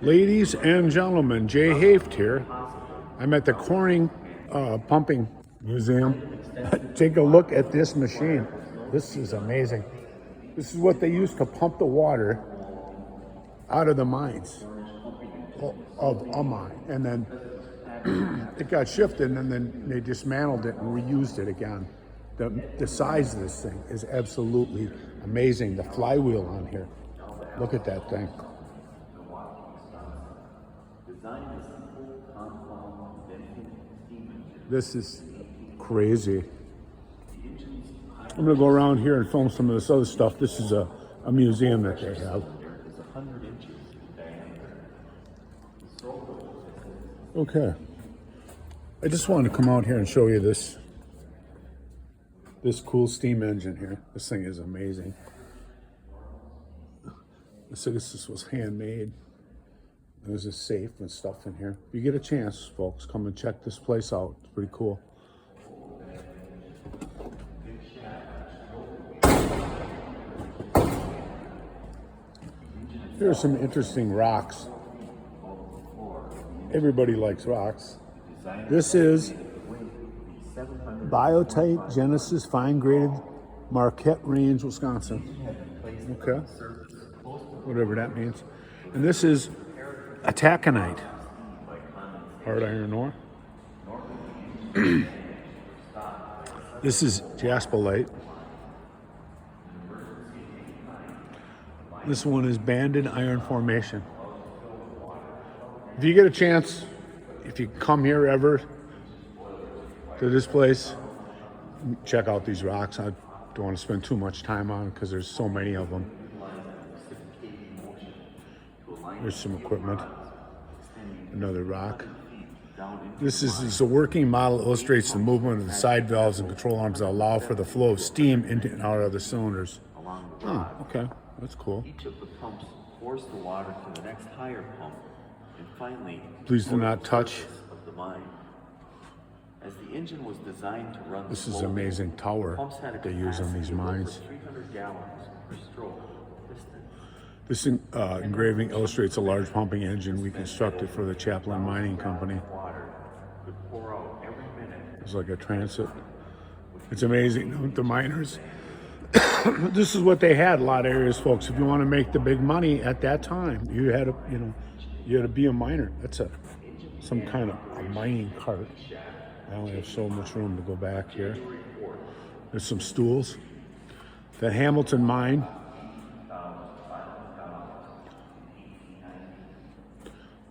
Ladies and gentlemen, Jay Haft here. I'm at the Corning Pumping Museum. Take a look at this machine. This is amazing. This is what they used to pump the water out of the mines, of a mine. And then it got shifted, and then they dismantled it and reused it again. The size of this thing is absolutely amazing. The flywheel on here. Look at that thing. This is crazy. I'm gonna go around here and film some of this other stuff. This is a museum that they have. Okay. I just wanted to come out here and show you this cool steam engine here. This thing is amazing. So this was handmade. There's a safe and stuff in here. If you get a chance, folks, come and check this place out. It's pretty cool. Here are some interesting rocks. Everybody likes rocks. This is Biotite Genesis Fine Graded Marquette Range, Wisconsin. Okay. Whatever that means. And this is a taconite, hard iron ore. This is jasperite. This one is banded iron formation. If you get a chance, if you come here ever to this place, check out these rocks. I don't want to spend too much time on it because there's so many of them. There's some equipment. Another rock. This is a working model, illustrates the movement of the side valves and control arms that allow for the flow of steam into and out of the cylinders. Oh, okay. That's cool. Each of the pumps pours the water to the next higher pump, and finally, please do not touch. Of the mine. As the engine was designed to run this is an amazing tower they use on these mines. 300 gallons per stroke. This engraving illustrates a large pumping engine we constructed for the Chaplin Mining Company. It's like a transit. It's amazing. The miners, this is what they had, a lot of areas, folks. If you want to make the big money at that time, you had to be a miner. That's some kind of a mining cart. I only have so much room to go back here. There's some stools. The Hamilton mine.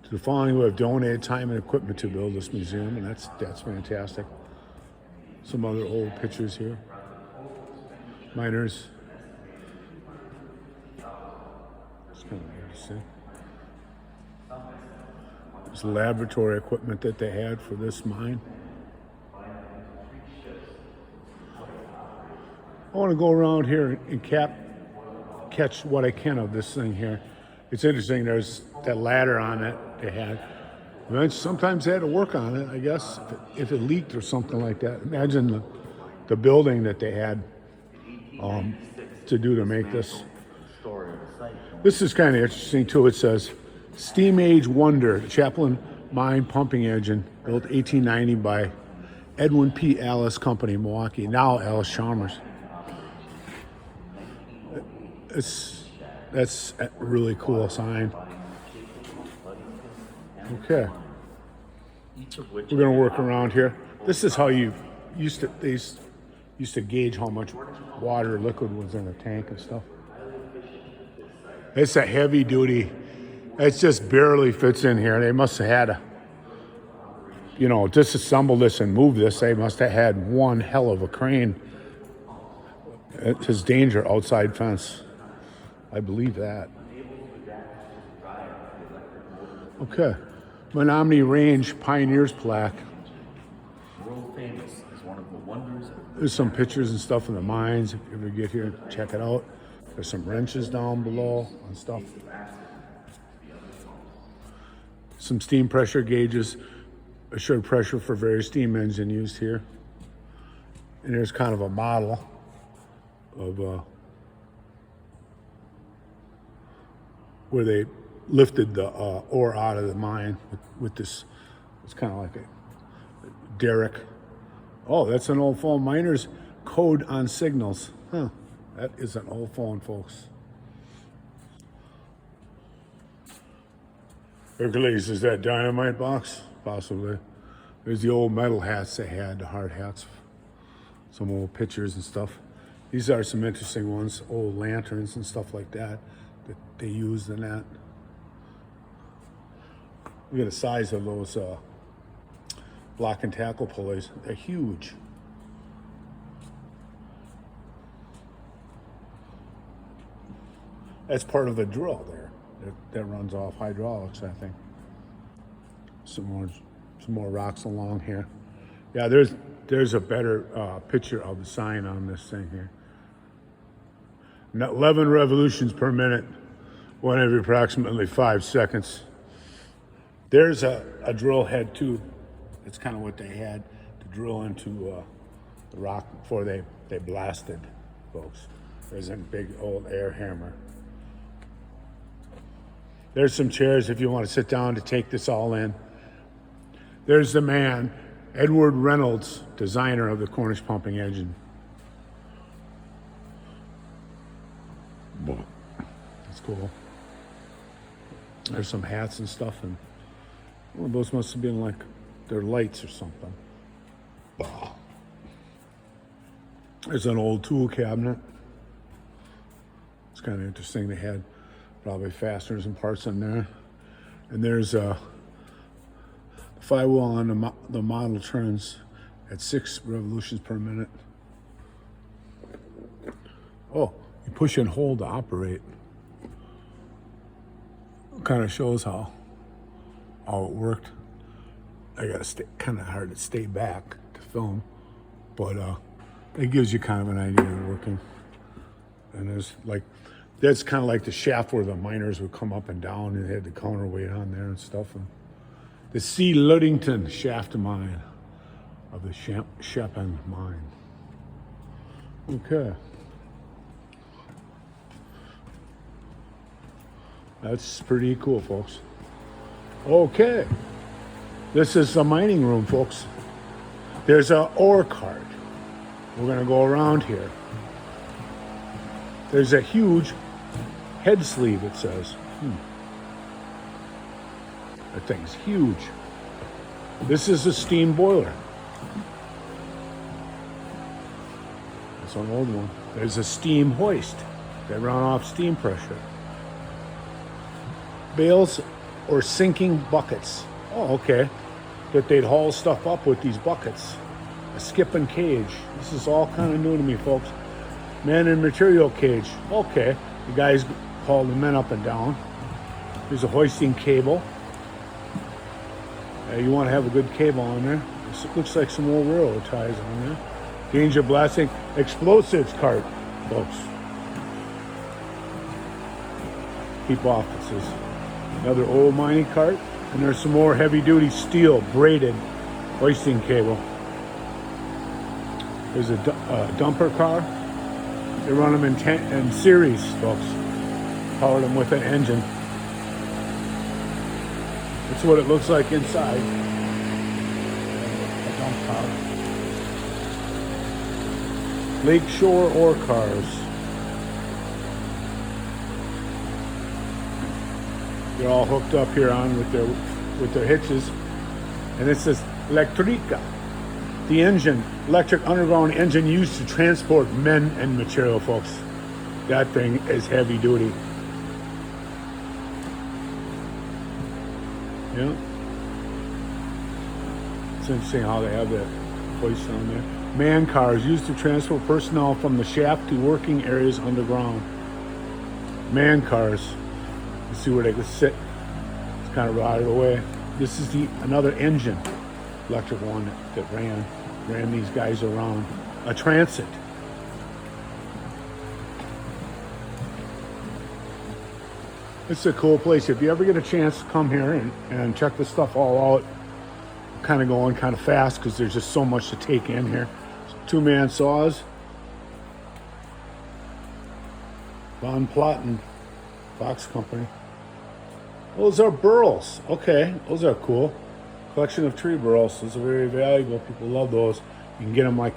To the following who have donated time and equipment to build this museum, and that's fantastic. Some other old pictures here. Miners. It's kind of weird to see. There's laboratory equipment that they had for this mine. I want to go around here and catch what I can of this thing here. It's interesting, there's that ladder on it they had. Sometimes they had to work on it, I guess, if it leaked or something like that. Imagine the building that they had to do to make this. This is kind of interesting too. It says, Steam Age Wonder, Chaplin Mine Pumping Engine, built 1890 by Edwin P. Alice Company, Milwaukee, now Alice Chalmers. That's a really cool sign. Okay. We're gonna work around here. This is how they used to gauge how much water or liquid was in a tank and stuff. It's a heavy duty. It just barely fits in here. They must have had disassemble this and move this. They must have had one hell of a crane. It's danger outside fence. I believe that. Okay. Menominee Range Pioneers plaque. World famous as one of the wonders. There's some pictures and stuff of the mines. If you ever get here, check it out. There's some wrenches down below and stuff. Some steam pressure gauges. Assured pressure for various steam engine used here. And there's kind of a model of where they lifted the ore out of the mine with this. It's kind of like a derrick. Oh, that's an old phone. Miner's code on signals. Huh. That is an old phone, folks. Hercules, is that dynamite box? Possibly. There's the old metal hats they had, the hard hats. Some old pictures and stuff. These are some interesting ones. Old lanterns and stuff like that they used in that. Look at the size of those block and tackle pulleys. They're huge. That's part of a drill there that runs off hydraulics, I think. Some more rocks along here. Yeah, there's a better picture of the sign on this thing here. 11 revolutions per minute, one every approximately 5 seconds. There's a drill head too. It's kind of what they had to drill into the rock before they blasted, folks. There's a big old air hammer. There's some chairs if you want to sit down to take this all in. There's the man, Edward Reynolds, designer of the Cornish pumping engine. That's cool. There's some hats and stuff, and well, those must have been like their lights or something. There's an old tool cabinet. It's kind of interesting. They had probably fasteners and parts in there. And there's a flywheel on the model turns at 6 revolutions per minute. Oh, you push and hold to operate. Kind of shows how it worked. I gotta stay kind of hard to stay back to film, but it gives you kind of an idea of working. And there's like, that's kind of like the shaft where the miners would come up and down, and they had the counterweight on there and stuff. And the C. Ludington shaft mine of the Shepin mine. Okay. That's pretty cool, folks. Okay. This is the mining room, folks. There's an ore cart. We're going to go around here. There's a huge head sleeve, it says. That thing's huge. This is a steam boiler. That's an old one. There's a steam hoist that run off steam pressure. Bales or sinking buckets. Oh, okay. That they'd haul stuff up with these buckets. A skipping cage. This is all kind of new to me, folks. Man and material cage. Okay. The guys haul the men up and down. There's a hoisting cable. You want to have a good cable on there. This looks like some old railroad ties on there. Danger blasting explosives cart, folks. Keep off, it says. Another old mining cart. And there's some more heavy-duty steel braided hoisting cable. There's a dumper car. They run them in series, folks. Power them with an engine. That's what it looks like inside. A dump car. Lakeshore ore cars. They're all hooked up here on with their hitches, and it says Electrica, the engine, electric underground engine used to transport men and material, folks. That thing is heavy duty. Yeah, it's interesting how they have that hoist on there. Man cars used to transport personnel from the shaft to working areas underground. Man cars. Let's see where they could sit. It's kind of rotted away. This is another engine, electric one that ran these guys around. A transit. It's a cool place. If you ever get a chance to come here and check this stuff all out, I'm kind of going kind of fast because there's just so much to take in here. 2-man saws. Von Platten Box Company. Those are burls. Okay, those are cool. Collection of tree burls. Those are very valuable. People love those. You can get them like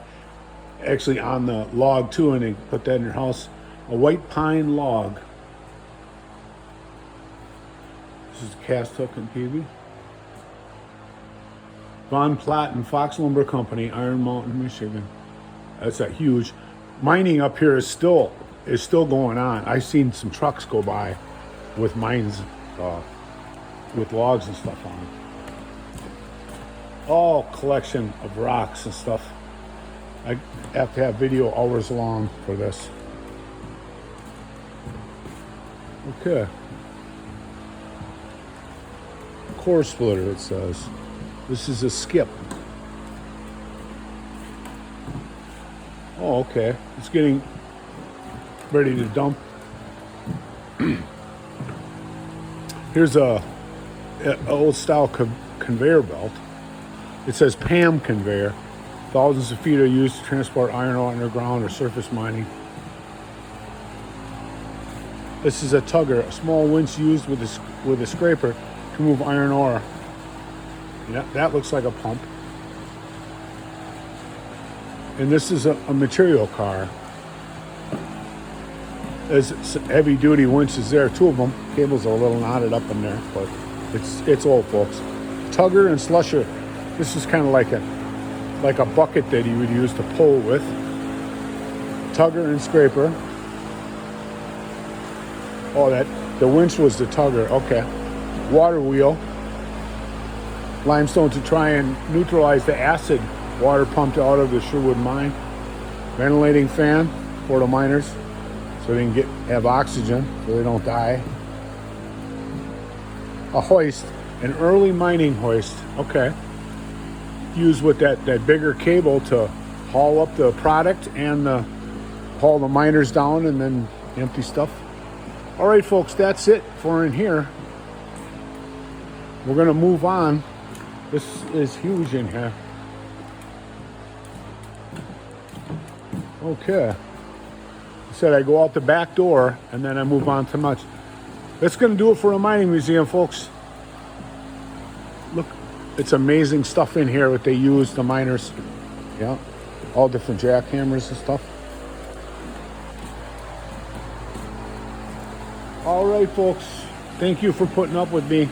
actually on the log too, and they put that in your house. A white pine log. This is Cast Hook and PV. Von Platt and Fox Lumber Company, Iron Mountain, Michigan. That's a huge. Mining up here is still going on. I've seen some trucks go by with mines, with logs and stuff on them. All collection of rocks and stuff. I have to have video hours long for this. Okay. Core splitter, it says. This is a skip. Oh, okay. It's getting ready to dump. Here's a old style conveyor belt. It says PAM conveyor. Thousands of feet are used to transport iron ore underground or surface mining. This is a tugger, a small winch used with a scraper to move iron ore. Yeah, that looks like a pump. And this is a material car. There's heavy duty winches there, two of them. Cables are a little knotted up in there, but it's old, folks. Tugger and slusher. This is kind of like a bucket that you would use to pull with. Tugger and scraper. Oh, the winch was the tugger. Okay. Water wheel. Limestone to try and neutralize the acid water pumped out of the Sherwood mine. Ventilating fan for the miners so they can have oxygen so they don't die. A hoist, an early mining hoist. Okay. Used with that bigger cable to haul up the product and haul the miners down and then empty stuff. All right, folks, that's it for in here. We're going to move on. This is huge in here. Okay. I said I go out the back door and then I move on to much. That's going to do it for a mining museum, folks. Look, it's amazing stuff in here that they use, the miners. Yeah, all different jackhammers and stuff. All right, folks. Thank you for putting up with me.